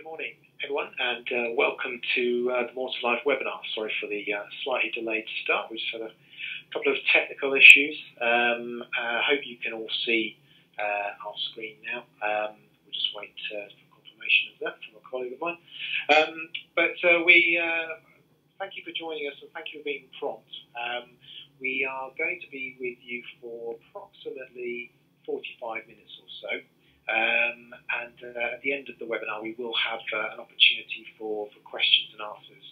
morning, everyone, and welcome to the More to Life webinar. Sorry for the slightly delayed start. We just had a couple of technical issues. I hope you can all see our screen now. We'll just wait for confirmation of that from a colleague of mine. We thank you for joining us and thank you for being prompt. We are going to be with you for approximately 45 minutes or so. At the end of the webinar, we will have an opportunity for questions and answers.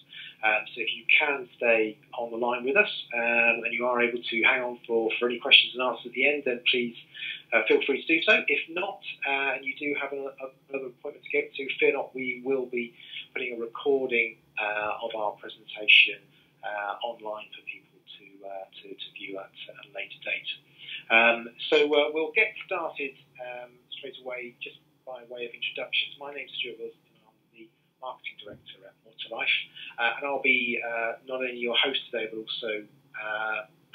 So if you can stay on the line with us and you are able to hang on for any questions and answers at the end, then please feel free to do so. If not, and you do have another appointment to get to, fear not, we will be putting a recording of our presentation online for people to view at a later date. So we'll get started straight away, just by way of introductions. My name's Stuart Wilson, and I'm the Marketing Director at More to Life, and I'll be not only your host today, but also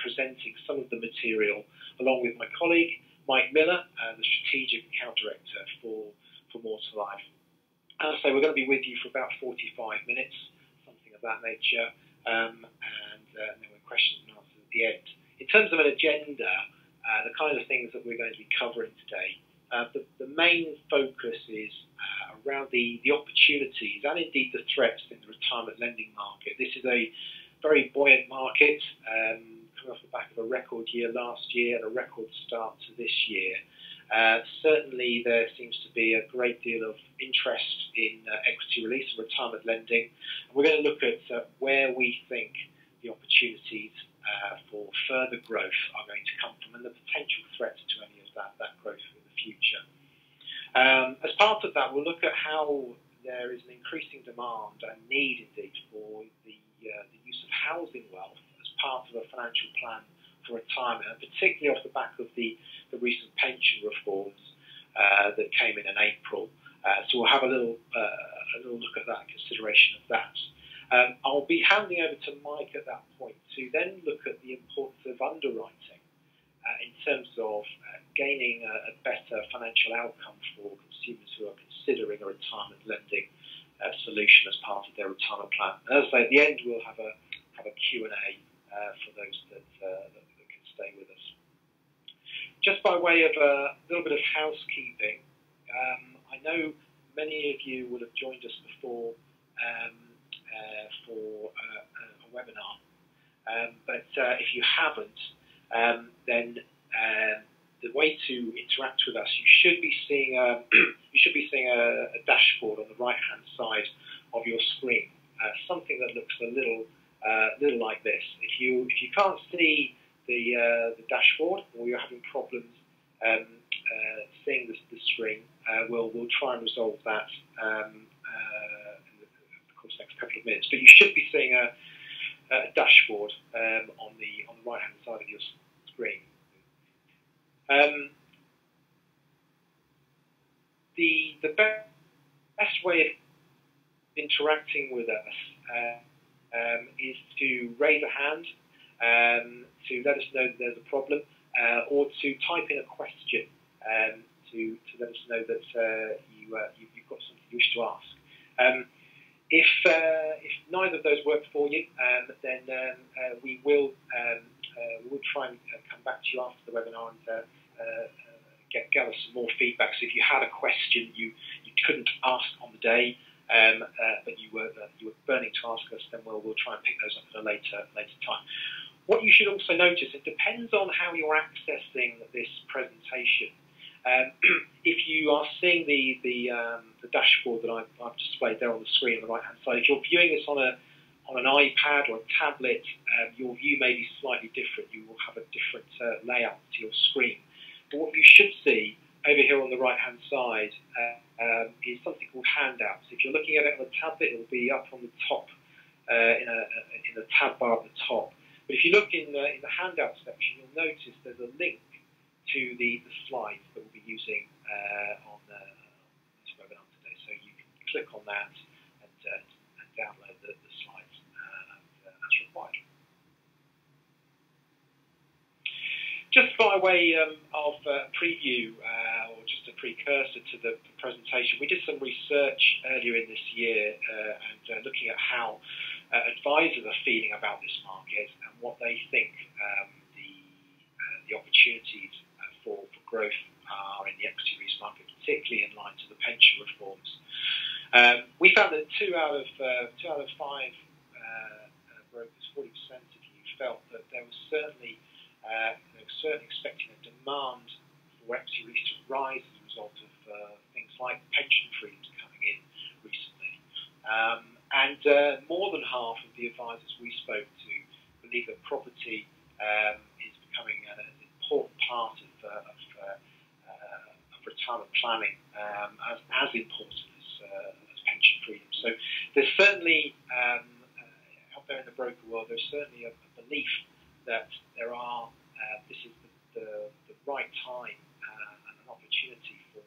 presenting some of the material along with my colleague, Mike Miller, the Strategic Account Director for More to Life. As I say, we're going to be with you for about 45 minutes, something of that nature, and then with questions and answers at the end. In terms of an agenda, the kind of things that we're going to be covering today, the main focus is around the opportunities and indeed the threats in the retirement lending market. This is a very buoyant market, coming off the back of a record year last year and a record start to this year. Certainly there seems to be a great deal of interest in equity release and retirement lending. And we're going to look at where we think the opportunities for further growth are going to come from and the potential threats to any of that growth in the future. As part of that, we'll look at how there is an increasing demand and need indeed for the use of housing wealth as part of a financial plan for retirement, and particularly off the back of the recent pension reforms that came in April. So we'll have a little look at that, consideration of that. I'll be handing over to Mike at that point to then look at the importance of underwriting in terms of gaining a better financial outcome for consumers who are considering a retirement lending solution as part of their retirement plan. And as I say, at the end, we'll have a Q&A for those that can stay with us. Just by way of a little bit of housekeeping, I know many of you will have joined us before for a webinar, but if you haven't, then the way to interact with us, you should be seeing a dashboard on the right-hand side of your screen, something that looks a little like this. If you can't see the dashboard, or you're having problems seeing the screen, we'll try and resolve that next couple of minutes, but you should be seeing a dashboard on the right-hand side of your screen. The best way of interacting with us is to raise a hand, to let us know that there's a problem, or to type in a question to let us know that you've got something you wish to ask. If neither of those work for you, then we will try and come back to you after the webinar and gather some more feedback. So if you had a question you couldn't ask on the day, but you were burning to ask us, then we'll try and pick those up at a later time. What you should also notice, it depends on how you're accessing this presentation. If you are seeing the dashboard that I've displayed there on the screen on the right hand side, if you're viewing this on an iPad or a tablet, your view may be slightly different. You will have a different layout to your screen. But what you should see over here on the right hand side is something called handouts. If you're looking at it on the tablet, it will be up on the top in the tab bar at the top. But if you look in the handout section, you'll notice there's a link to the slides that we'll be using on this webinar today. So you can click on that and download the slides as required. Just by way of preview, or just a precursor to the presentation, we did some research earlier in this year and looking at how advisors are feeling about this market and what they think the opportunities for growth are in the equity release market, particularly in line to the pension reforms. We found that two out of five brokers, 40% of you, felt that there was certainly expecting a demand for equity release to rise as a result of things like pension freedoms coming in recently. And more than half of the advisors we spoke to believe that property is becoming an important part of retirement planning, as important as pension freedom. So there's certainly, out there in the broker world, there's certainly a belief that this is the right time and an opportunity for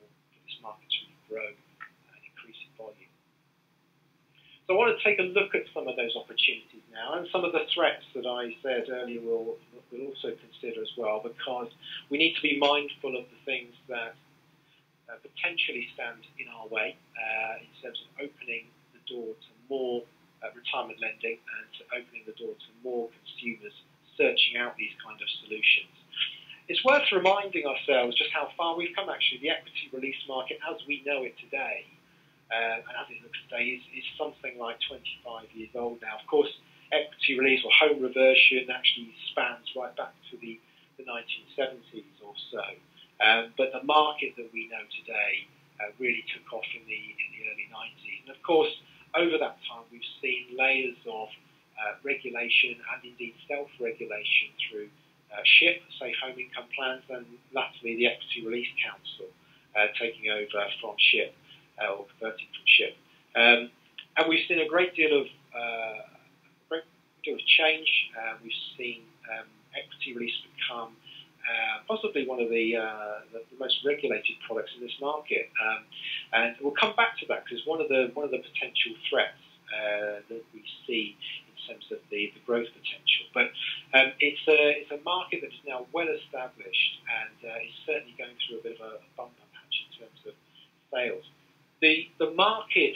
this market to really grow and increase in volume. So I want to take a look at some of those opportunities now, and some of the threats that I said earlier we'll also consider as well, because we need to be mindful of the things that potentially stand in our way in terms of opening the door to more retirement lending and to opening the door to more consumers searching out these kind of solutions. It's worth reminding ourselves just how far we've come, actually. The equity release market, as we know it today, and as it looks today, is something like 25 years old now. Of course, equity release or home reversion actually spans right back to the 1970s or so. But the market that we know today really took off in the early 90s. And of course, over that time, we've seen layers of regulation and indeed self-regulation through SHIP, Safe Home Income Plans, and latterly the Equity Release Council taking over from SHIP or converting from SHIP. And we've seen a great deal of change. We've seen equity release become possibly one of the most regulated products in this market, and we'll come back to that because one of the potential threats that we see in terms of the growth potential. But it's a market that is now well established and is certainly going through a bit of a bumper patch in terms of sales. The market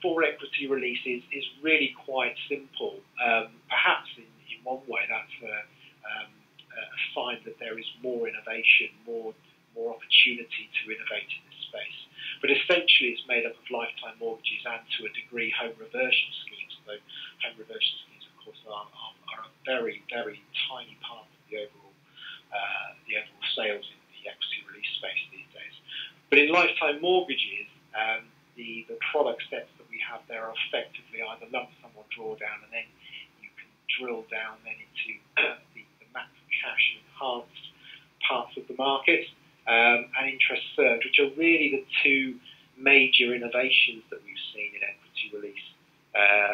for equity release is really quite simple. Perhaps in one way that's a sign that there is more innovation, more opportunity to innovate in this space. But essentially it's made up of lifetime mortgages and, to a degree, home reversion schemes. Though home reversion schemes, of course, are a very, very tiny part of the overall sales in the equity release space these days. But in lifetime mortgages, the product sets that we have there are effectively either lump sum or drawdown, and then you can drill down then into the max cash and enhanced parts of the market, and interest served, which are really the two major innovations that we've seen in equity release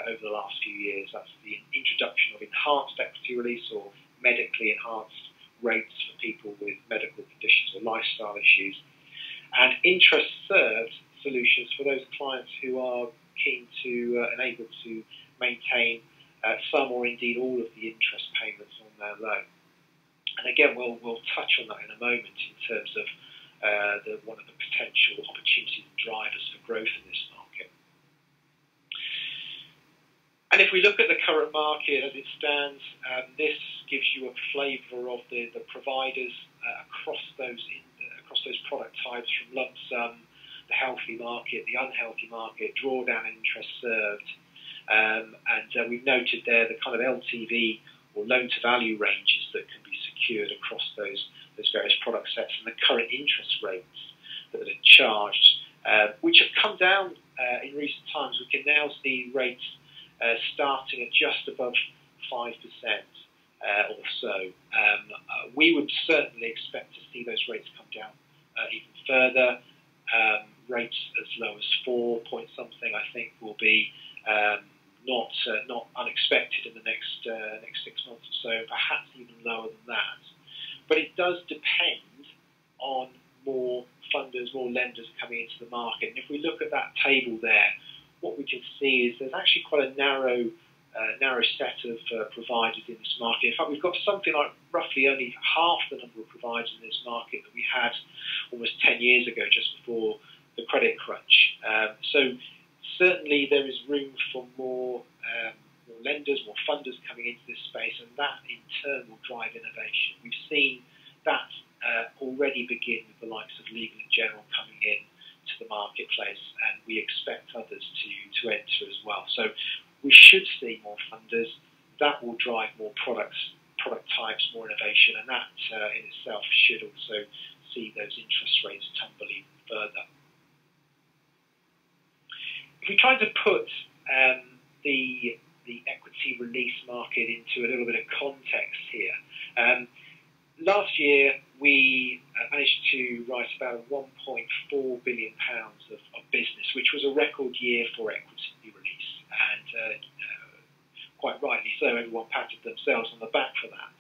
over the last few years. That's the introduction of enhanced equity release or medically enhanced rates for people with medical conditions or lifestyle issues, and interest served solutions for those clients who are keen to and able to maintain some or indeed all of the interest payments on their loan. And again, we'll touch on that in a moment in terms of one of the potential opportunities and drivers for growth in this market. And if we look at the current market as it stands, this gives you a flavour of the providers across those product types, from lump sum, the healthy market, the unhealthy market, drawdown and interest served. And we've noted there the kind of LTV or loan-to-value ranges that can be secured across those various product sets, and the current interest rates that are charged, which have come down in recent times. We can now see rates starting at just above 5% or so. We would certainly expect to see those rates come down even further. Rates as low as 4 point something, I think, will be not unexpected in the next 6 months or so, perhaps even lower than that. But it does depend on more funders, more lenders coming into the market. And if we look at that table there, what we can see is there's actually quite a narrow set of providers in this market. In fact, we've got something like roughly only half the number of providers in this market that we had, or almost 10 years ago, just before the credit crunch. So certainly there is room for more lenders, more funders coming into this space, and that in turn will drive innovation. We've seen that already begin with the likes of Legal & General coming in to the marketplace, and we expect others to enter as well. So we should see more funders. That will drive more product types, more innovation, and that in itself should also see those interest rates tumble even further. If we try to put the equity release market into a little bit of context here, last year we managed to write about £1.4 billion of business, which was a record year for equity release, and quite rightly so, everyone patted themselves on the back for that.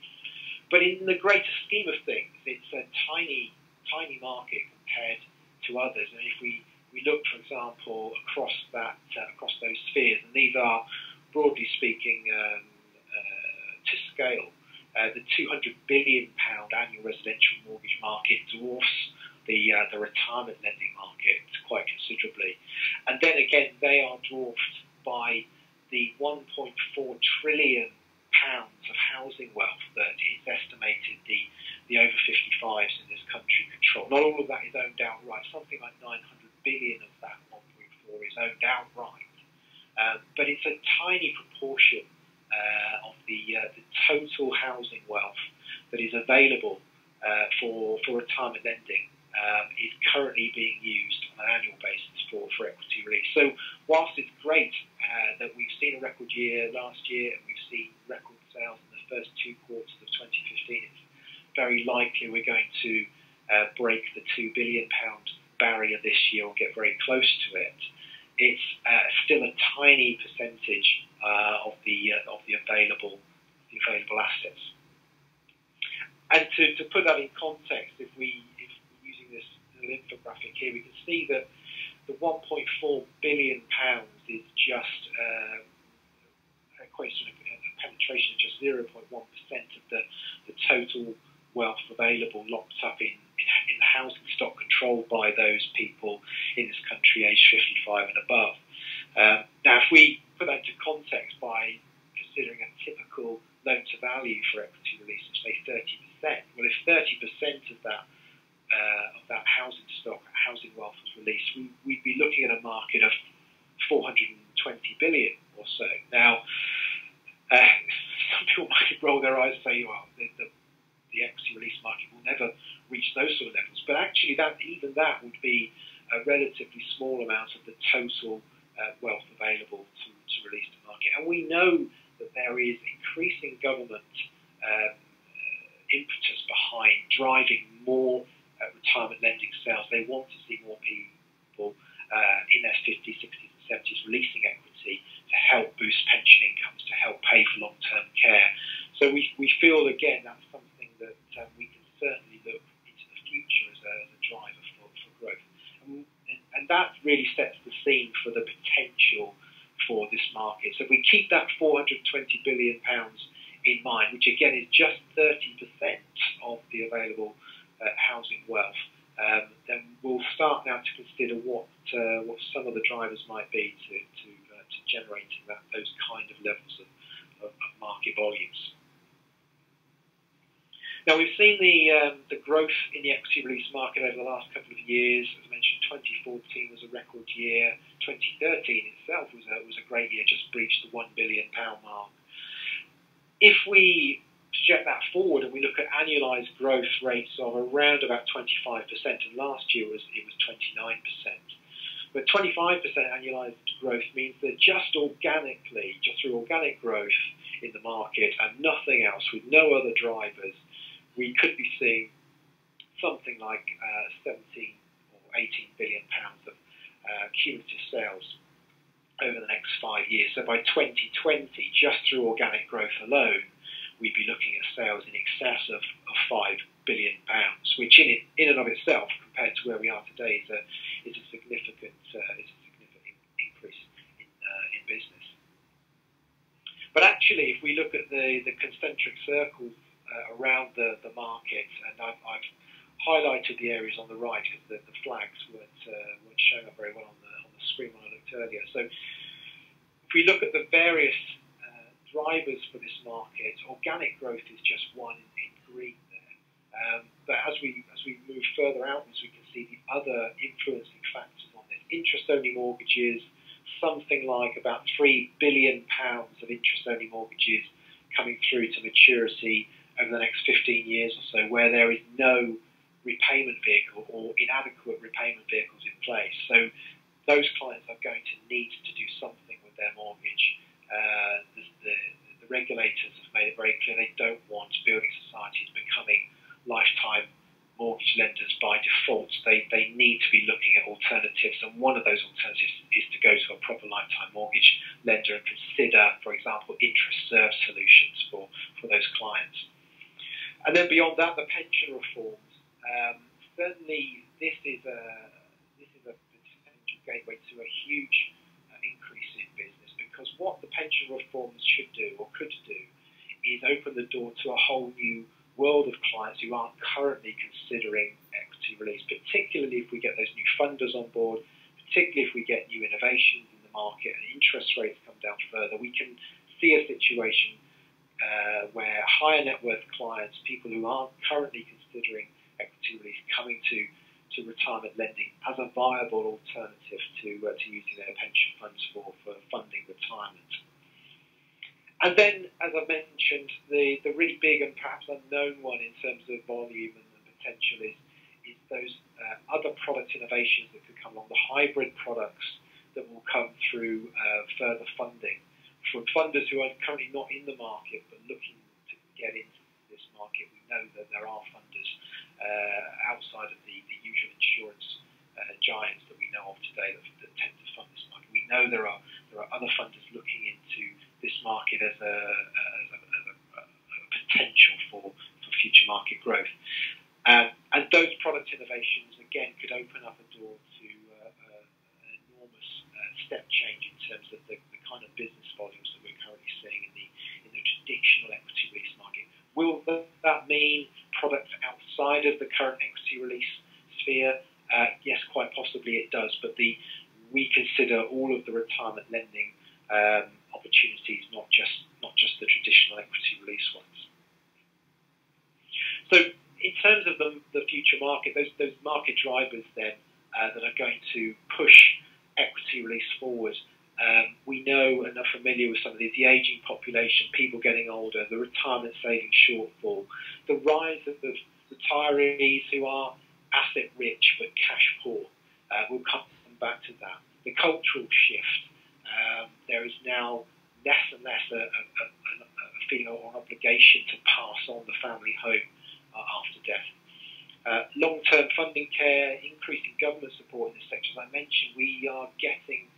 But in the greater scheme of things, it's a tiny market compared to others. And if we look, for example, across those spheres, and these are, broadly speaking, to scale, the £200 billion annual residential mortgage market dwarfs the retirement lending market quite considerably. And then again, they are dwarfed by the £1.4 trillion of housing wealth that is estimated the over 55s in this country control. Not all of that is owned outright. Something like 900 billion of that 1.4 is owned outright. But it's a tiny proportion of the total housing wealth that is available for retirement lending is currently being used on an annual basis for equity release. So whilst it's great that we've seen a record year last year and we've seen record sales in the first 2 quarters of 2015, it's very likely we're going to break the £2 billion barrier this year or get very close to it. It's still a tiny percentage of the available assets. And to put that in context, if we're using this little infographic here, we can see that the £1.4 billion is just equates to a penetration of just 0.1% of the total wealth available locked up in the housing stock controlled by those people in this country aged 55 and above. Now, if we put that into context by considering a typical loan to value for equity release of say 30%, well, if 30% of that housing stock, housing wealth was released, we'd be looking at a market of 420 billion or so. Now, some people might roll their eyes and say, well, the equity release market will never reach those sort of levels. But actually, even that would be a relatively small amount of the total wealth available to release to market. And we know that there is increasing government impetus behind driving more retirement lending sales. They want to see more people in their 50s, 60s and 70s releasing equity to help boost pension incomes, to help pay for long-term care. So we feel, again, that's something that we can certainly look into the future as a driver for growth. And that really sets the scene for the potential for this market. So if we keep that £420 billion in mind, which again is just 30% of the available housing wealth, then we'll start now to consider what some of the drivers might be to generating those kind of levels of market volumes. Now, we've seen the growth in the equity release market over the last couple of years. As I mentioned, 2014 was a record year. 2013 itself was a great year, just breached the £1 billion mark. If we project that forward and we look at annualised growth rates of around about 25%, and last year it was 29%. But 25% annualised growth means that just through organic growth in the market and nothing else, with no other drivers, we could be seeing something like 17 or 18 billion pounds of cumulative sales over the next 5 years. So by 2020, just through organic growth alone, we'd be looking at sales in excess of £5 billion, which in and of itself, compared to where we are today, is a significant increase in business. But actually, if we look at the concentric circles around the market, and highlighted the areas on the right because the flags weren't showing up very well on the screen when I looked earlier. So if we look at the various drivers for this market, organic growth is just one in green there. But as we move further outwards, we can see the other influencing factors on this. Interest-only mortgages, something like about £3 billion of interest-only mortgages coming through to maturity over the next 15 years or so, where there is no repayment vehicle or inadequate repayment vehicles in place. So those clients are going to need to do something with their mortgage. The regulators have made it very clear they don't want building societies becoming lifetime mortgage lenders by default. They need to be looking at alternatives, and one of those alternatives is to go to a proper lifetime mortgage lender and consider, for example, interest-served solutions for those clients. And then beyond that, the pension reforms. Certainly, this is a potential gateway to a huge increase in business, because what the pension reforms should do or could do is open the door to a whole new world of clients who aren't currently considering equity release, particularly if we get those new funders on board, particularly if we get new innovations in the market and interest rates come down further. We can see a situation where higher net worth clients, people who aren't currently considering equity release, coming to retirement lending as a viable alternative to using their pension funds for funding retirement. And then, as I mentioned, the really big and perhaps unknown one in terms of volume and the potential is those other product innovations that could come along, the hybrid products that will come through further funding from funders who are currently not in the market but looking to get into this market. We know that there are funders outside of the usual insurance giants that we know of today that tend to fund this market. We know there are other funders looking into this market as a potential for future market growth. And those product innovations, again, could open up a door to an enormous step change in terms of the kind of business volumes that we're currently seeing in the traditional equity release market. Will that mean products outside of the current equity release sphere? Yes, quite possibly it does, but we consider all of the retirement lending opportunities, not just the traditional equity release ones. So in terms of the future market, those market drivers then that are going to push equity release forward, we know and are familiar with some of these: the ageing population, people getting older, the retirement savings shortfall, the rise of the retirees who are asset rich but cash poor. We'll come back to that. The cultural shift. There is now less and less a feeling or an obligation to pass on the family home after death. Long-term funding care, increasing government support in this sector. As I mentioned, we are getting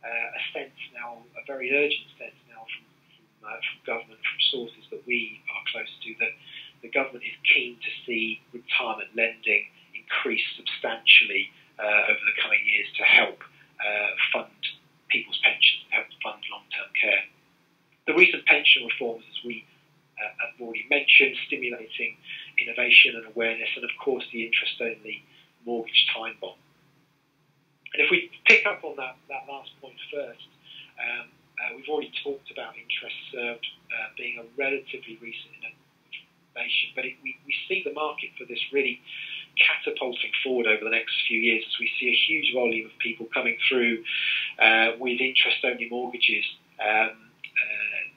a sense now, a very urgent sense now from government, from sources that we are close to, that the government is keen to see retirement lending increase substantially over the coming years to help fund people's pensions, help fund long-term care. The recent pension reforms, as we have already mentioned, stimulating innovation and awareness, and of course the interest-only mortgage time bomb. And if we pick up on that last point first, we've already talked about interest served being a relatively recent innovation, but we see the market for this really catapulting forward over the next few years as we see a huge volume of people coming through with interest-only mortgages.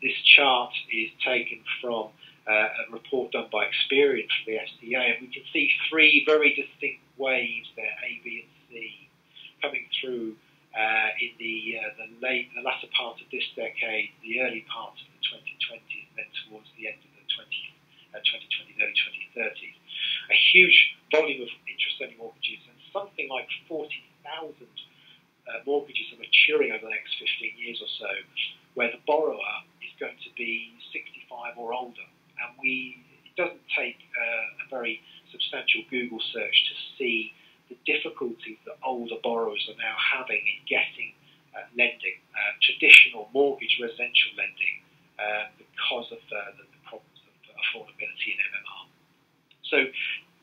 This chart is taken from a report done by Experian from the FCA, and we can see three very distinct waves there, A, B and C, coming through in the latter part of this decade, the early part of the 2020s, and then towards the end of the 2020s, early 2030s. A huge volume of interest-only mortgages, and something like 40,000 mortgages are maturing over the next 15 years or so, where the borrower is going to be 65 or older. And it doesn't take a very substantial Google search to see the difficulties that older borrowers are now having in getting lending, traditional mortgage residential lending, because of the problems of affordability in MMR. So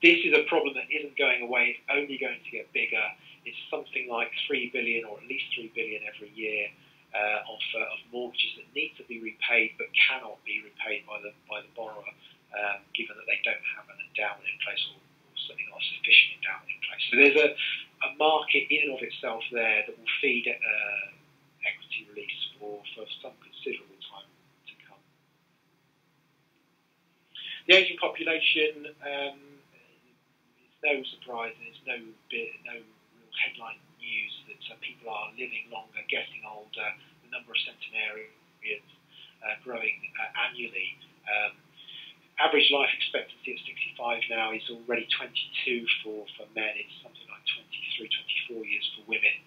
This is a problem that isn't going away. It's only going to get bigger. It's something like 3 billion, or at least 3 billion every year of mortgages that need to be repaid but cannot be repaid by the borrower, given that they don't have an endowment in place, or certainly not a sufficient endowment in place. So there's a market in and of itself there that will feed equity release for some considerable time to come. The ageing population, it's no surprise, and it's no real headline news that people are living longer, getting older, the number of centenarians growing annually. Average life expectancy at 65 now is already 22 for men. It's something like 23, 24 years for women.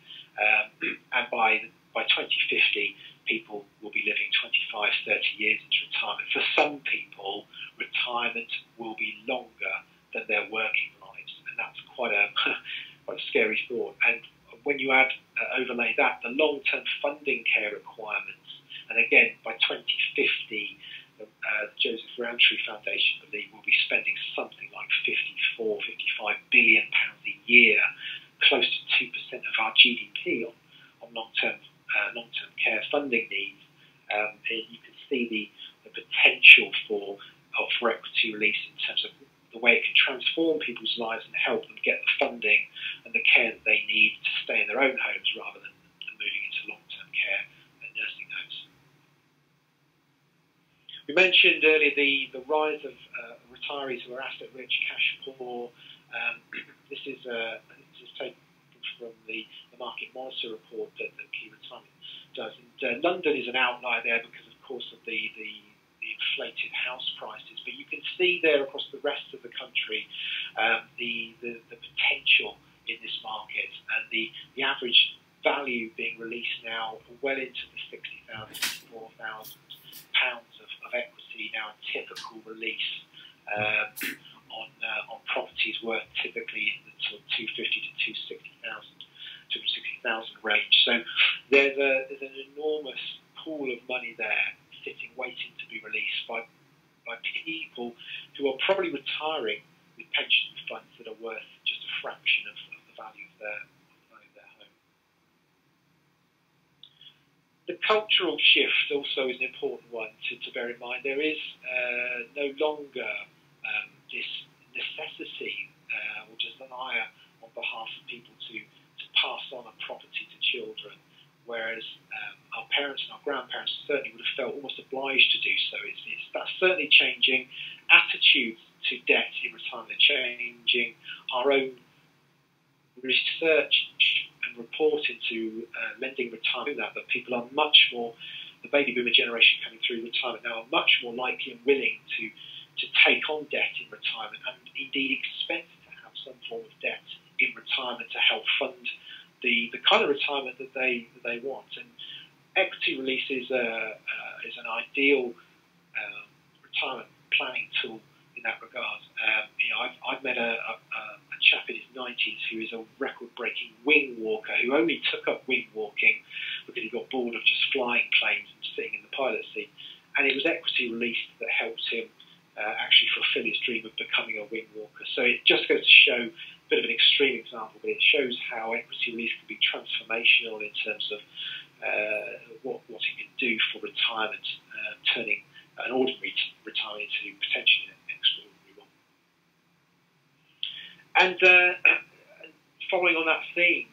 And by 2050, people will be living 25, 30 years into retirement. For some people, retirement will be longer than their working lives, and that's quite a scary thought. And when you overlay that, the long-term funding care requirements, and again, by 2050, the Joseph Rowntree Foundation believe we'll be spending something like 54, 55 billion pounds a year, close to 2% of our GDP on long-term care funding needs. You can see the potential for equity release in terms of the way it can transform people's lives and help them get the funding and the care that they need to stay in their own homes rather than moving into long-term care and nursing homes. We mentioned earlier the rise of retirees who are asset-rich, cash-poor. This is taken from the Market Monitor report that Key Retirement does. And London is an outlier there because, of course, of the inflated house prices. But you can see there across the rest of the country the potential in this market, and the average value being released now well into the £60,000 to £4,000 of equity now, a typical release on properties worth typically in the sort of 250 to 260,000 range. So there's an enormous pool of money there sitting waiting to be released by people who are probably retiring with pension funds that are worth just a fraction of the value of their home. The cultural shift also is an important one to bear in mind. There is no longer this necessity or desire on behalf of people to pass on a property to children, whereas our parents and our grandparents certainly would have felt almost obliged to do so. That's certainly changing. Attitudes to debt in retirement are changing. Our own research and report into lending retirement that people are much more, the baby boomer generation coming through retirement now are much more likely and willing to take on debt in retirement, and indeed expect to have some form of debt in retirement to help fund the kind of retirement that they want. And equity release is an ideal retirement planning tool in that regard. I've met a chap in his 90s who is a record-breaking wing walker who only took up wing walking because he got bored of just flying planes and sitting in the pilot seat. And it was equity release that helped him actually fulfill his dream of becoming a wing walker. So it just goes to show, a bit of an extreme example, but it shows how equity release can be transformational in terms of what it can do for retirement, turning an ordinary retirement into potentially an extraordinary one. And following on that theme,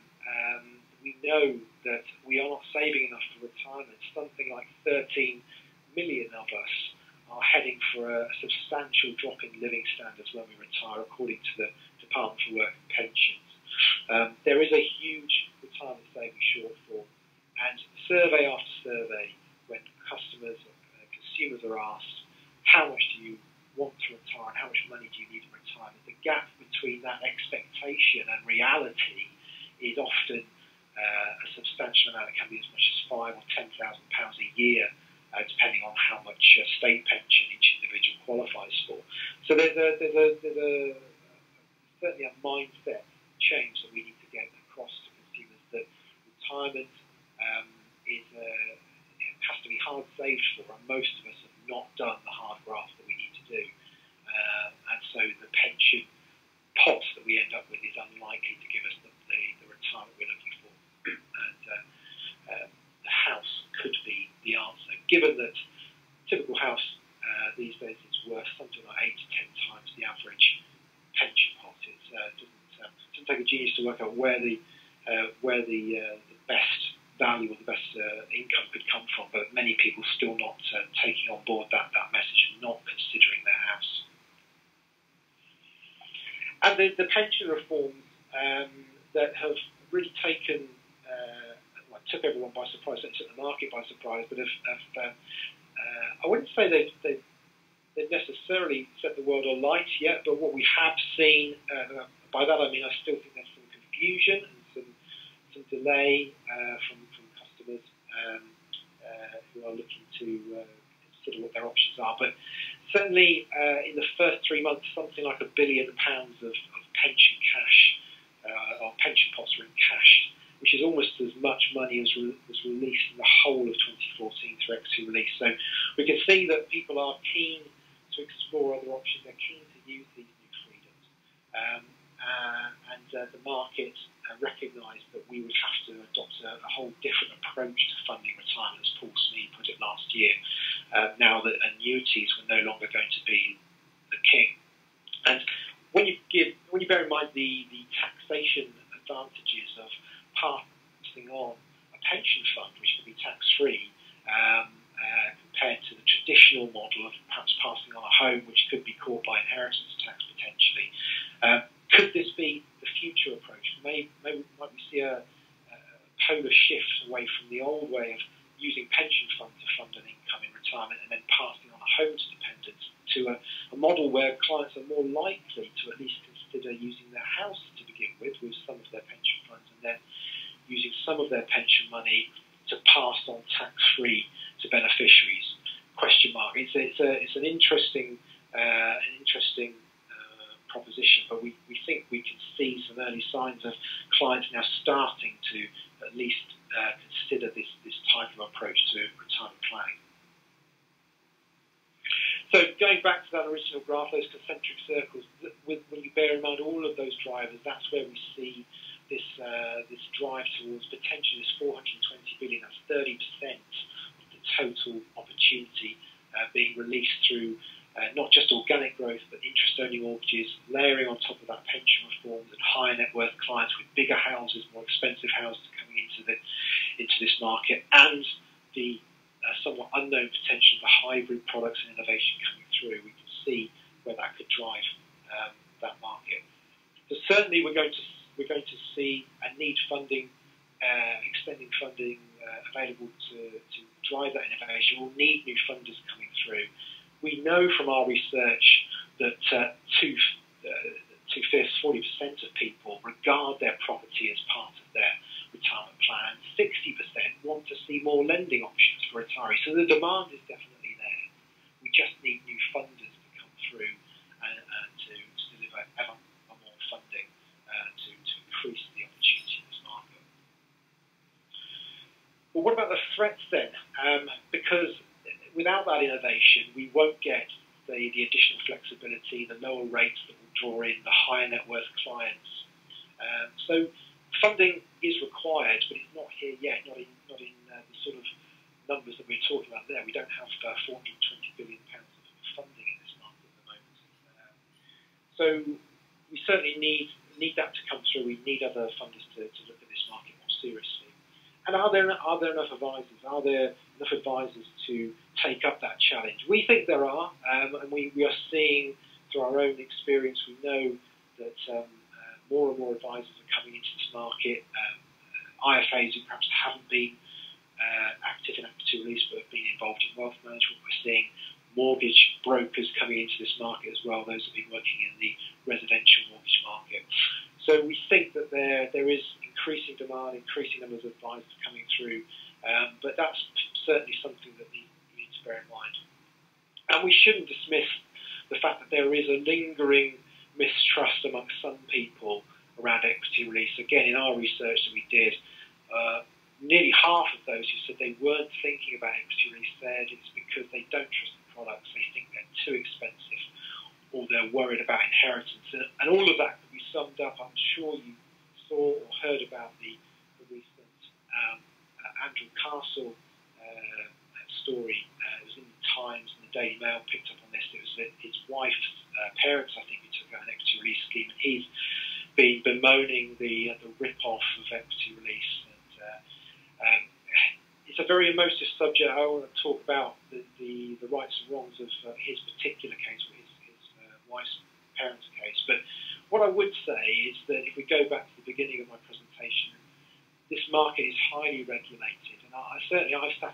we know that we are not saving enough for retirement. Something like 13 million of us are heading for a substantial drop in living standards when we retire, according to the Department for Work and Pensions. There is a huge retirement savings shortfall, and survey after survey, when consumers are asked, how much do you want to retire and how much money do you need in retirement, the gap between that expectation and reality is often a substantial amount. It can be as much as £5,000 or £10,000 a year, depending on how much state pension each individual qualifies for. So there's certainly a mindset change that we need to get across to consumers, that retirement has to be hard saved for, and most of us have not done the hard graft that we need to do. And so the pension where the best value or the best income could come from, but many people still not taking on board that message and not considering their house. And the pension reforms that have really taken, took everyone by surprise, took the market by surprise, but I wouldn't say they've necessarily set the world alight yet, but what we have seen, by that I mean I still think there's some confusion and some delay from customers who are looking to consider what their options are. But certainly in the first 3 months, something like £1 billion of pension cash, or pension pots were in cash, which is almost as much money as was released in the whole of 2014 through equity release. So we can see that people are keen to explore other options. They're keen to use these new freedoms. And the market recognised that we would have to adopt a whole different approach to funding retirement, as Paul Smead put it last year, now that annuities were no longer going to be the king. And when you bear in mind the taxation advantages of passing on a pension fund, which can be tax-free, compared to the traditional model of perhaps passing on a home, which could be caught by inheritance tax potentially. Could this be the future approach? Might we see a polar shift away from the old way of using pension funds to fund an income in retirement and then passing on a home to dependents, to a model where clients are more likely to at least consider using their house to begin with some of their pension funds, and then using some of their pension money to pass on tax-free to beneficiaries? Question mark. It's an interesting proposition, but we think we can see some early signs of clients now starting to at least consider this type of approach to retirement planning. So going back to that original graph, those concentric circles, when you bear in mind all of those drivers, that's where we see this drive towards potentially this 420 billion, that's 30% of the total opportunity being released through not just organic growth, but interest-only mortgages, layering on top of that pension reforms and higher net worth clients with bigger houses, more expensive houses coming into this market, and the somewhat unknown potential of the hybrid products and innovation coming through. We can see where that could drive that market. So certainly we're going to see and need funding, extending funding available to drive that innovation. We'll need new funders coming through. We know from our research that two-fifths, 40% of people regard their property as part of their retirement plan. 60% want to see more lending options for retirees. So the demand is definitely there. We just need new funders to come through and to deliver ever more funding to increase the opportunity in this market. Well, what about the threats then? Because without that innovation, we won't get the additional flexibility, the lower rates that will draw in the higher net worth clients. So funding is required, but it's not here yet, not in the sort of numbers that we're talking about there. We don't have £420 billion of funding in this market at the moment. So we certainly need that to come through. We need other funders to look at this market more seriously. And are there enough advisors? Are there enough advisors to take up that challenge? We think there are, and we are seeing through our own experience, we know that more and more advisors are coming into this market. IFAs who perhaps haven't been active in equity release but have been involved in wealth management. We're seeing mortgage brokers coming into this market as well, those who have been working in the residential mortgage market. So we think that there is increasing demand, increasing numbers of advisors coming through, but that's certainly something that we need to bear in mind. And we shouldn't dismiss the fact that there is a lingering mistrust amongst some people around equity release. Again, in our research that we did, nearly half of those who said they weren't thinking about equity release said it's because they don't trust the products, they think they're too expensive, or they're worried about inheritance. And all of that could be summed up. I'm sure you saw or heard about the recent Andrew Castle story. It was in the Times and the Daily Mail picked up on this. It was his wife's parents, I think, who took out an equity release scheme, and he's been bemoaning the rip-off of equity release. And it's a very emotive subject. I want to talk about the rights and wrongs of his particular case, or his wife's parents' case. But what I would say is that if we go back to the beginning of my presentation, this market is highly regulated. And I sat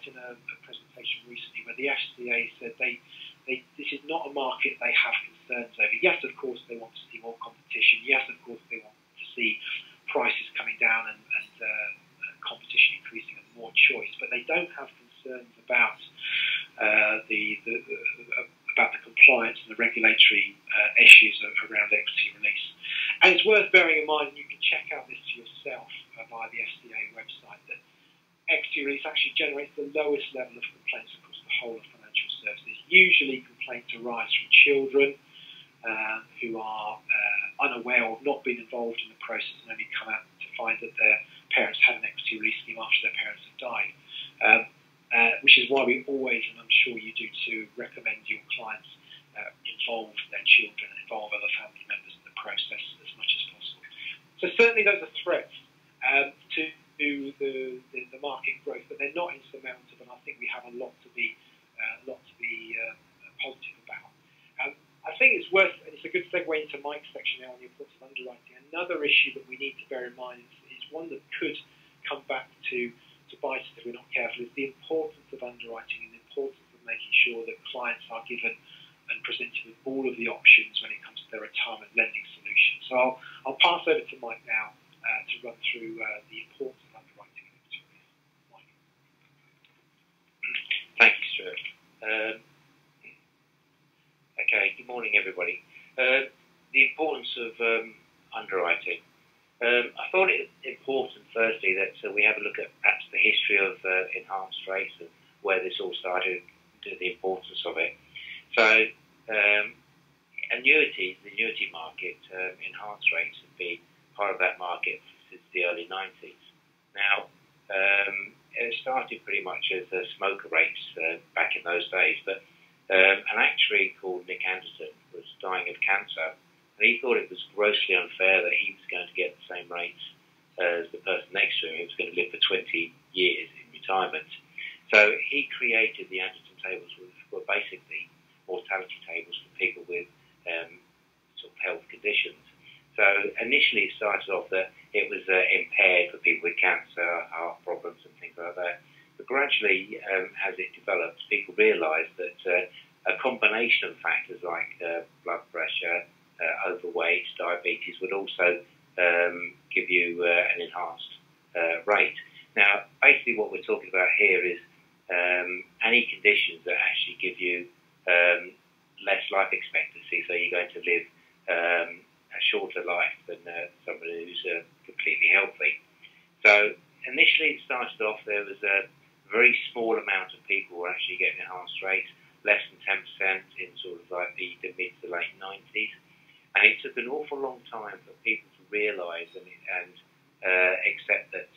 in a presentation recently where the FCA said this is not a market they have concerns over. Yes, of course, they want to see more competition. Yes, of course, they want to see prices coming down and competition increasing and more choice. But they don't have concerns about the compliance and the regulatory issues around equity release. And it's worth bearing in mind, and you can check out this for yourself via the FCA website, that equity release actually generates the lowest level of complaints across the whole of financial services. Usually complaints arise from children who are unaware or have not been involved in the process and only come out to find that their parents had an equity release scheme after their parents have died. Which is why we always, and I'm sure you do too, recommend your clients involve their children and involve other family members in the process as much as possible. So certainly those are threats to the market growth, but they're not insurmountable, and I think we have a lot to be positive about. I think it's a good segue into Mike's section now on the importance of underwriting. Another issue that we need to bear in mind is one that could come back to bite us if we're not careful, is the importance of underwriting and the importance of making sure that clients are given and presented with all of the options when it comes to their retirement lending solution. So I'll pass over to Mike now to run through the importance of underwriting. Mike. Thank you, Stuart. Okay, good morning, everybody. The importance of underwriting. I thought it important, firstly, that we have a look at perhaps the history of enhanced rates and where this all started, the importance of it. So, annuities, the annuity market, enhanced rates have been part of that market since the early 90s. Now, it started pretty much as smoker rates back in those days, but an actuary called Nick Anderson was dying of cancer. And he thought it was grossly unfair that he was going to get the same rates as the person next to him who was going to live for 20 years in retirement. So he created the Anderson tables, which were basically mortality tables for people with sort of health conditions. So initially it started off that it was impaired for people with cancer, heart problems and things like that. But gradually, as it developed, people realised that a combination of factors like blood pressure, overweight, diabetes would also give you an enhanced rate. Now, basically what we're talking about here is any conditions that actually give you less life expectancy, so you're going to live a shorter life than somebody who's completely healthy. So initially it started off, there was a very small amount of people who were actually getting enhanced rates, less than 10% in sort of like the mid to late 90s. And it took an awful long time for people to realise and accept that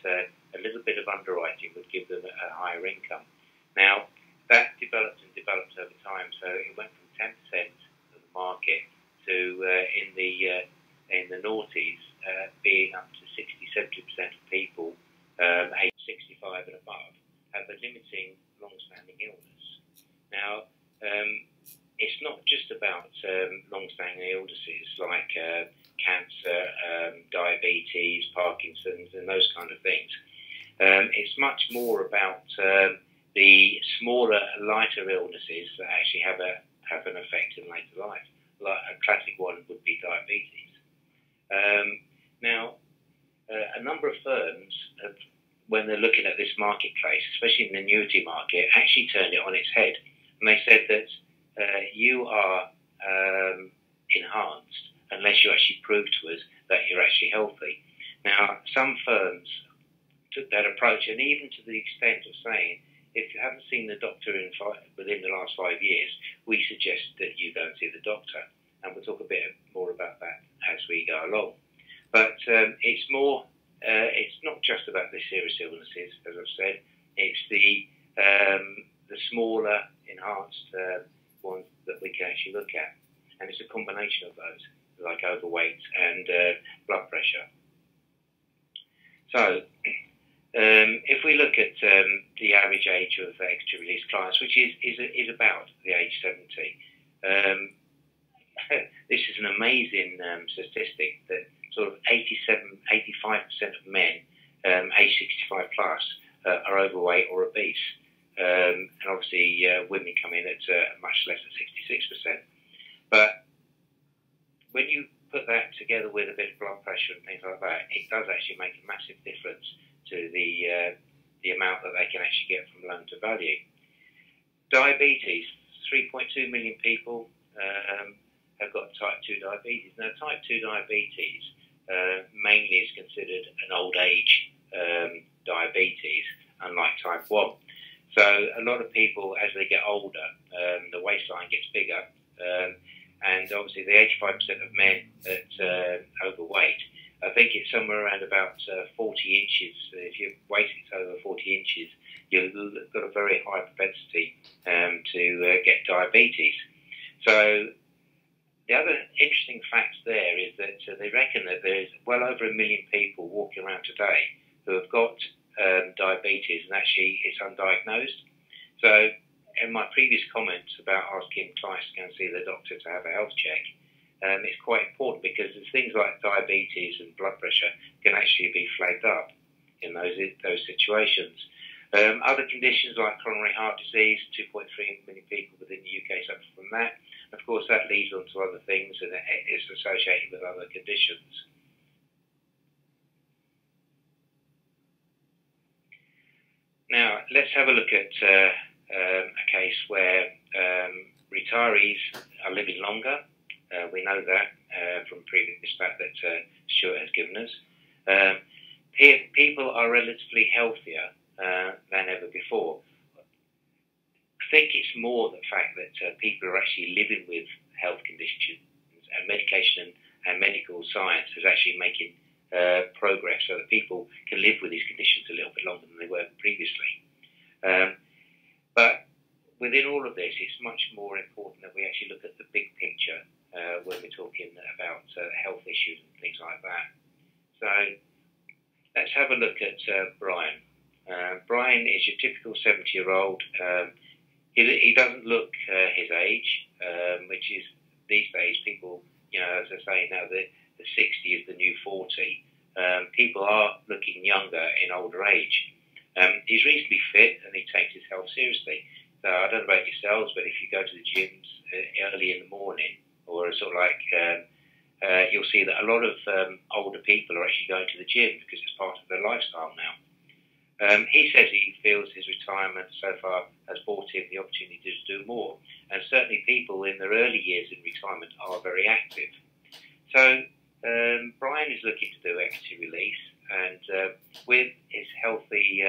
a little bit of underwriting would give them a higher income. Now, that developed and developed over time, so it went from 10% of the market to, in the noughties, being up to 60-70% of people aged 65 and above have a limiting long-standing illness. Now, it's not just about long-standing illnesses like cancer, diabetes, Parkinson's, and those kind of things. It's much more about the smaller, lighter illnesses that actually have an effect in later life. Like a classic one would be diabetes. Now, a number of firms have, when they're looking at this marketplace, especially in the annuity market, actually turned it on its head. And they said that you are enhanced unless you actually prove to us that you're actually healthy. Now, some firms took that approach, and even to the extent of saying, if you haven't seen the doctor within the last 5 years, we suggest that you go and see the doctor. And we'll talk a bit more about that as we go along. But it's more, it's not just about the serious illnesses, as I've said. It's the smaller, enhanced ones that we can actually look at. And it's a combination of those, like overweight and blood pressure. So, if we look at the average age of equity release clients, which is about the age 70, this is an amazing statistic that sort of 85% of men age 65 plus are overweight or obese. And obviously women come in at much less than 66%. But when you put that together with a bit of blood pressure and things like that, it does actually make a massive difference to the amount that they can actually get from loan to value. Diabetes, 3.2 million people have got type 2 diabetes. Now, type 2 diabetes mainly is considered an old age diabetes, unlike type 1. So a lot of people, as they get older, the waistline gets bigger, and obviously the 85% of men that overweight, I think it's somewhere around about 40 inches. If your waist is over 40 inches, you've got a very high propensity to get diabetes. So the other interesting fact there is that they reckon that there's well over 1 million people walking around today who have got diabetes, and actually it's undiagnosed. So in my previous comments about asking clients to go and see their doctor to have a health check, it's quite important because there's things like diabetes and blood pressure can actually be flagged up in those situations. Other conditions like coronary heart disease, 2.3 million people within the UK suffer from that. Of course, that leads on to other things, and it's associated with other conditions. Now, let's have a look at a case where retirees are living longer. We know that from previous fact that Stuart has given us. People are relatively healthier than ever before. I think it's more the fact that people are actually living with health conditions, and medication and medical science is actually making progress so that people can live with these conditions a little bit longer than they were previously. But within all of this, it's much more important that we actually look at the big picture when we're talking about health issues and things like that. So let's have a look at Brian. Brian is your typical 70-year-old. He doesn't look his age, which is these days people, as I say now, the 60 is the new 40. People are looking younger in older age. He's reasonably fit and he takes his health seriously. So I don't know about yourselves, but if you go to the gyms early in the morning, or sort of like, you'll see that a lot of older people are actually going to the gym because it's part of their lifestyle now. He says he feels his retirement so far has brought him the opportunity to do more. And certainly people in their early years in retirement are very active. So Brian is looking to do equity release, and with his healthy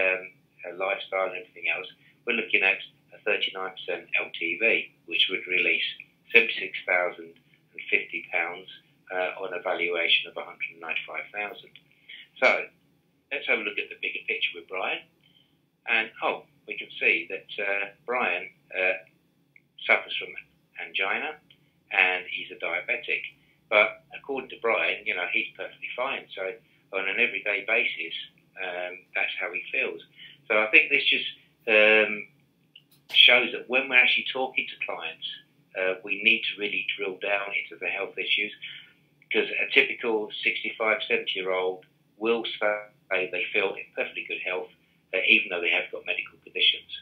lifestyle and everything else, we're looking at a 39% LTV, which would release £76,050 on a valuation of £195,000. So let's have a look at the bigger picture with Brian. And, we can see that Brian suffers from angina and he's a diabetic. But according to Brian, he's perfectly fine. So on an everyday basis, that's how he feels. So I think this just shows that when we're actually talking to clients, we need to really drill down into the health issues, because a typical 65, 70-year-old will say they feel in perfectly good health, even though they have got medical conditions.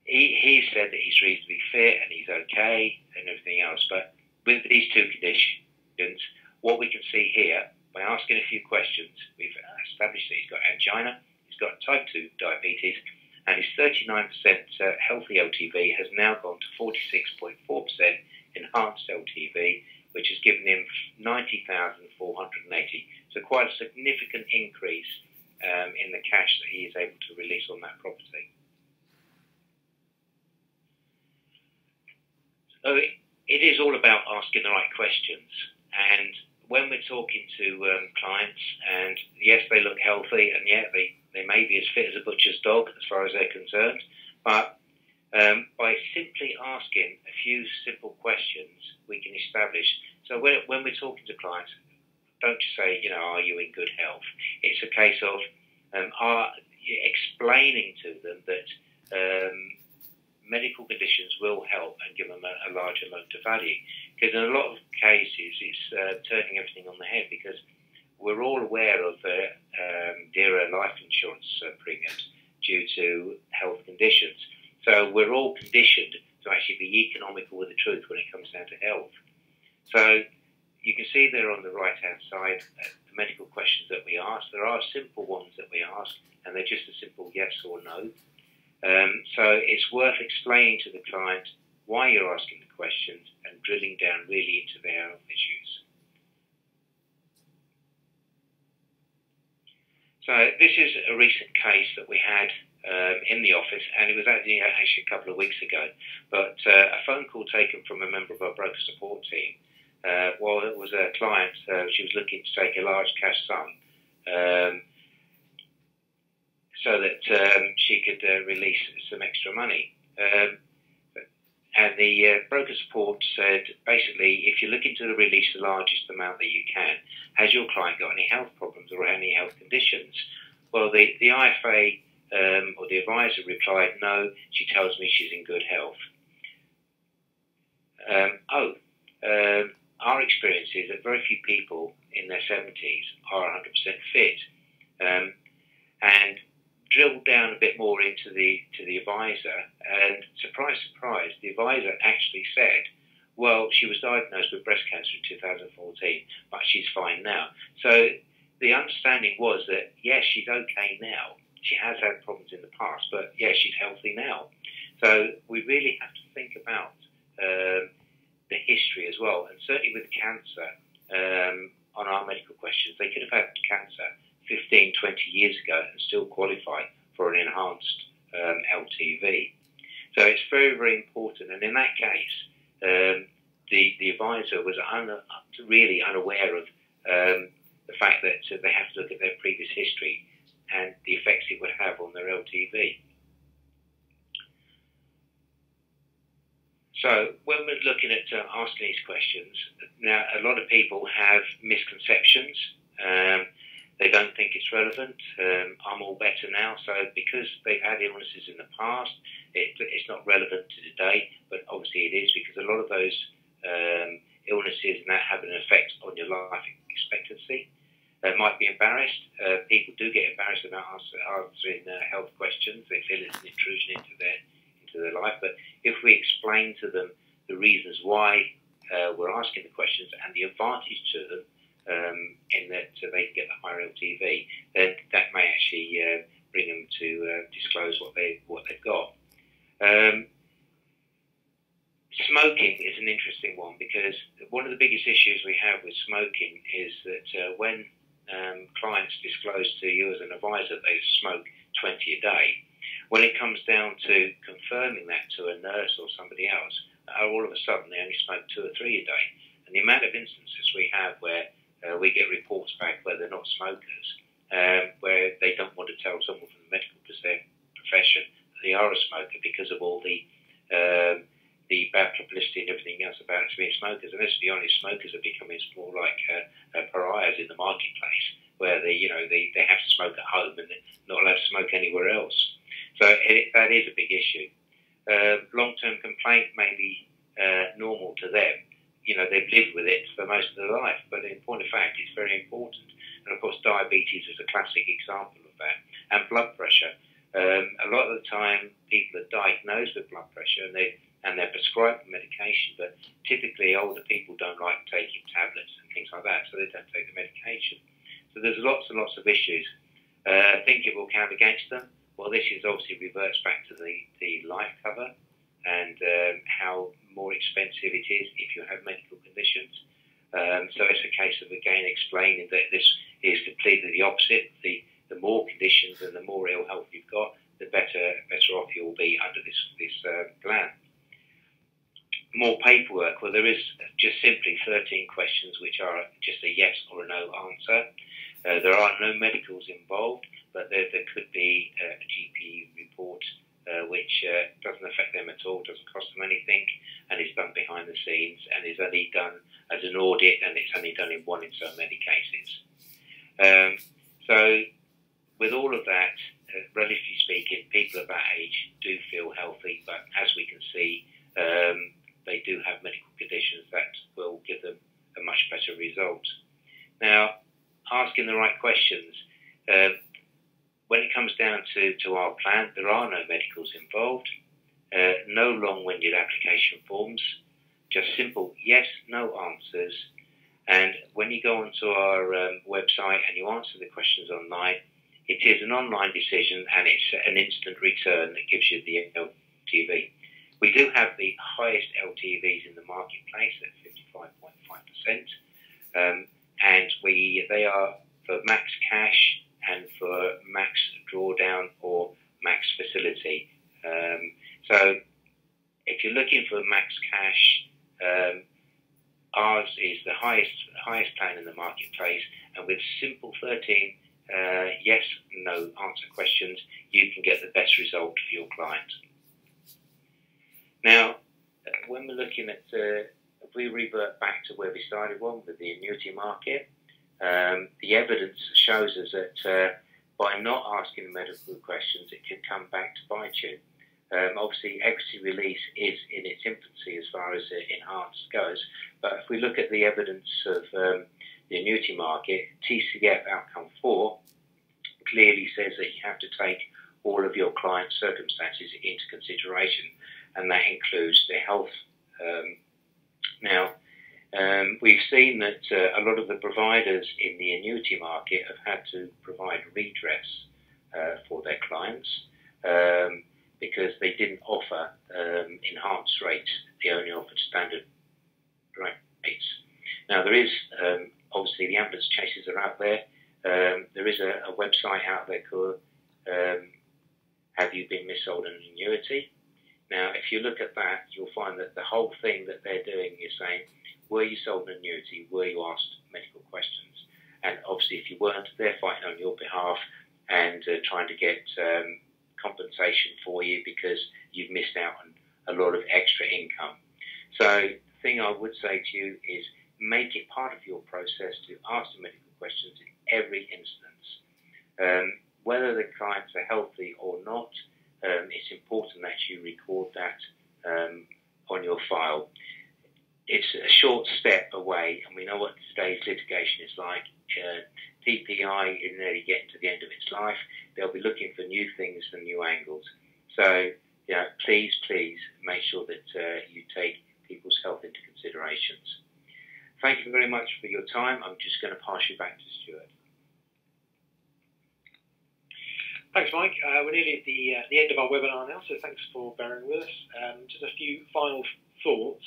He said that he's reasonably fit and he's okay and everything else, but with these two conditions, what we can see here, by asking a few questions, we've established that he's got angina, he's got type 2 diabetes, and his 39% healthy LTV has now gone to 46.4% enhanced LTV, which has given him 90,480. So quite a significant increase in the cash that he is able to release on that property. So it is all about asking the right questions. And when we're talking to clients, and yes, they look healthy, and yeah, they may be as fit as a butcher's dog as far as they're concerned, but by simply asking a few simple questions, we can establish. So when we're talking to clients, don't just say, are you in good health? It's a case of explaining to them that medical conditions will help and give them a larger loan to value. Because in a lot of cases, it's turning everything on the head, because we're all aware of dearer life insurance premiums due to health conditions. So we're all conditioned to actually be economical with the truth when it comes down to health. So you can see there on the right-hand side the medical questions that we ask. There are simple ones that we ask, and they're just a simple yes or no. So it's worth explaining to the client why you're asking the questions and drilling down really into their health issues. So this is a recent case that we had in the office, and it was actually a couple of weeks ago. But a phone call taken from a member of our broker support team. Well, it was a client. She was looking to take a large cash sum so that she could release some extra money. And the broker support said, basically, if you're looking to release the largest amount that you can, has your client got any health problems or any health conditions? Well, the IFA or the advisor replied, no, she tells me she's in good health. Our experience is that very few people in their 70s are 100% fit. And drilled down a bit more into the advisor, and surprise, surprise, the advisor actually said, well, she was diagnosed with breast cancer in 2014, but she's fine now. So the understanding was that, yes, she's okay now. She has had problems in the past, but yes, she's healthy now. So we really have to think about the history as well. And certainly with cancer, on our medical questions, they could have had cancer 15, 20 years ago and still qualify for an enhanced LTV. So it's very, very important. And in that case, the advisor was really unaware of the fact that they have to look at their previous history and the effects it would have on their LTV. So when we're looking at asking these questions, now a lot of people have misconceptions. They don't think it's relevant. I'm all better now. So because they've had illnesses in the past, it's not relevant to today. But obviously it is, because a lot of those illnesses and that have an effect on your life expectancy. They might be embarrassed. People do get embarrassed about answering health questions. They feel it's an intrusion into their life. But if we explain to them the reasons why we're asking the questions and the advantage to them, in that they can get the higher LTV, then that may actually bring them to disclose what they've got. Smoking is an interesting one, because one of the biggest issues we have with smoking is that when clients disclose to you as an advisor they smoke 20 a day, when it comes down to confirming that to a nurse or somebody else, all of a sudden they only smoke 2 or 3 a day. And the amount of instances we have where we get reports back where they're not smokers, where they don't want to tell someone from the medical profession that they are a smoker because of all the bad publicity and everything else about being smokers. And let's be honest, smokers are becoming more like pariahs in the marketplace, where they have to smoke at home and they're not allowed to smoke anywhere else. So that is a big issue. Long-term complaint may be normal to them. They've lived with it for most of their life, but in point of fact, it's very important. And of course, diabetes is a classic example of that. And blood pressure. A lot of the time, people are diagnosed with blood pressure and they're prescribed medication, but typically older people don't like taking tablets and things like that, so they don't take the medication. So there's lots and lots of issues. Think it will count against them. Well, this is obviously reverts back to the life cover and how more expensive it is if you have medical conditions. So it's a case of, again, explaining that this is completely the opposite. The more conditions and the more ill health you've got, the better off you'll be under this plan. More paperwork. Well, there is just simply 13 questions which are just a yes or a no answer. There are no medicals involved, but there could be a GP report which doesn't affect them at all, doesn't cost them anything, and is done behind the scenes, and is only done as an audit, and it's only done in one in so many cases. So with all of that, relatively speaking, people of that age do feel healthy, but as we can see, they do have medical conditions that will give them a much better result. Now, asking the right questions. When it comes down to our plan, there are no medicals involved, no long-winded application forms, just simple yes, no answers. And when you go onto our website and you answer the questions online, it is an online decision and it's an instant return that gives you the LTV. We do have the highest LTVs in the marketplace at 55.5%, and they are for max cash and for max drawdown or max facility. So if you're looking for max cash, ours is the highest plan in the marketplace, and with simple 13 yes, no answer questions, you can get the best result for your client. Now, when we're looking at, if we revert back to where we started with the annuity market, the evidence shows us that by not asking medical questions, it can come back to bite you. Obviously, equity release is in its infancy as far as enhanced goes, but if we look at the evidence of the annuity market, TCF outcome 4 clearly says that you have to take all of your client's circumstances into consideration, and that includes their health. Now, we've seen that a lot of the providers in the annuity market have had to provide redress for their clients because they didn't offer enhanced rates, they only offered standard rates. Now, there is, obviously, the ambulance chases are out there. There is a website out there called Have You Been Missold an Annuity? Now, if you look at that, you'll find that the whole thing that they're doing is saying, were you sold an annuity? Were you asked medical questions? And obviously, if you weren't, they're fighting on your behalf and trying to get compensation for you because you've missed out on a lot of extra income. So the thing I would say to you is make it part of your process to ask the medical questions in every instance. Whether the clients are healthy or not, it's important that you record that on your file. It's a short step away, and we know what today's litigation is like. PPI is nearly getting to the end of its life. They'll be looking for new things and new angles. So, please make sure that you take people's health into considerations. Thank you very much for your time. I'm just going to pass you back to Stuart. Thanks, Mike. We're nearly at the end of our webinar now, so thanks for bearing with us. Just a few final thoughts.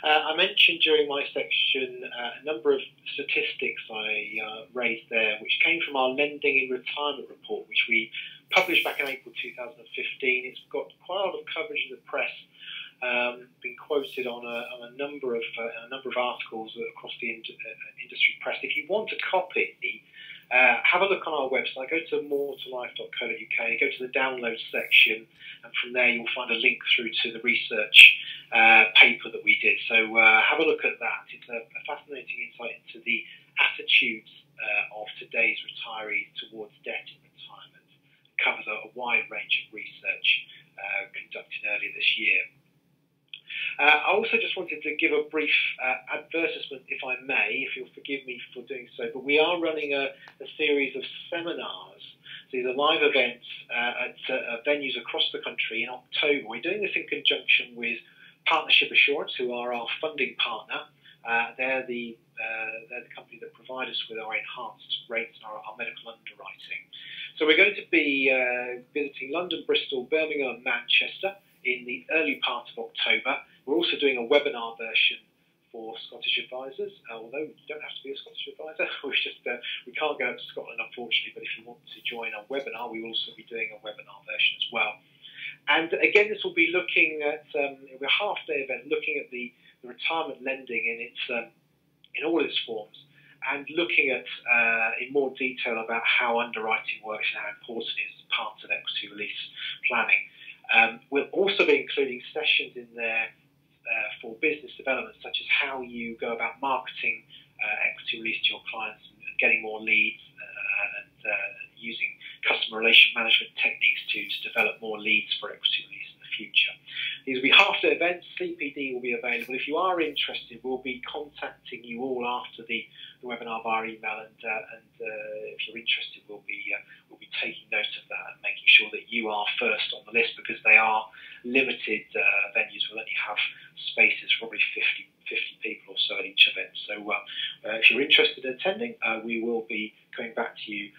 I mentioned during my section a number of statistics I raised there, which came from our Lending in Retirement report, which we published back in April 2015. It's got quite a lot of coverage in the press, been quoted on a number of articles across the industry press. If you want a copy, have a look on our website. Go to moretolife.co.uk, go to the download section, and from there you'll find a link through to the research paper that we did. So have a look at that. It's a fascinating insight into the attitudes of today's retirees towards debt in retirement. It covers a wide range of research conducted earlier this year. I also just wanted to give a brief advertisement, if I may, if you'll forgive me for doing so, but we are running a series of seminars. So these are live events at venues across the country in October. We're doing this in conjunction with Partnership Assurance, who are our funding partner. They're the company that provide us with our enhanced rates and our medical underwriting. So we're going to be visiting London, Bristol, Birmingham and Manchester in the early part of October. We're also doing a webinar version for Scottish advisors, although you don't have to be a Scottish advisor. We can't go up to Scotland, unfortunately, but if you want to join our webinar, we will also be doing a webinar version as well. And again, this will be looking at, it'll be a half-day event looking at the retirement lending in all its forms, and looking at in more detail about how underwriting works and how important it is as part of equity release planning. We'll also be including sessions in there for business development, such as how you go about marketing equity release to your clients and getting more leads and using customer relation management techniques to develop more leads for equity release in the future. These will be half-day events. CPD will be available. If you are interested, we'll be contacting you all after the webinar via email, and if you're interested, we'll be taking note of that and making sure that you are first on the list, because they are limited venues. We'll only have spaces for probably 50 people or so at each event. So if you're interested in attending, we will be coming back to you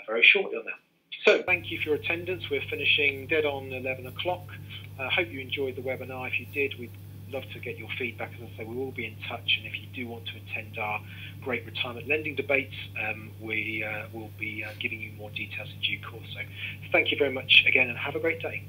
very shortly on that. So thank you for your attendance. We're finishing dead on 11 o'clock. I hope you enjoyed the webinar. If you did, we'd love to get your feedback. As I say, we will be in touch, and if you do want to attend our great retirement lending debates, we will be giving you more details in due course. So thank you very much again, and have a great day.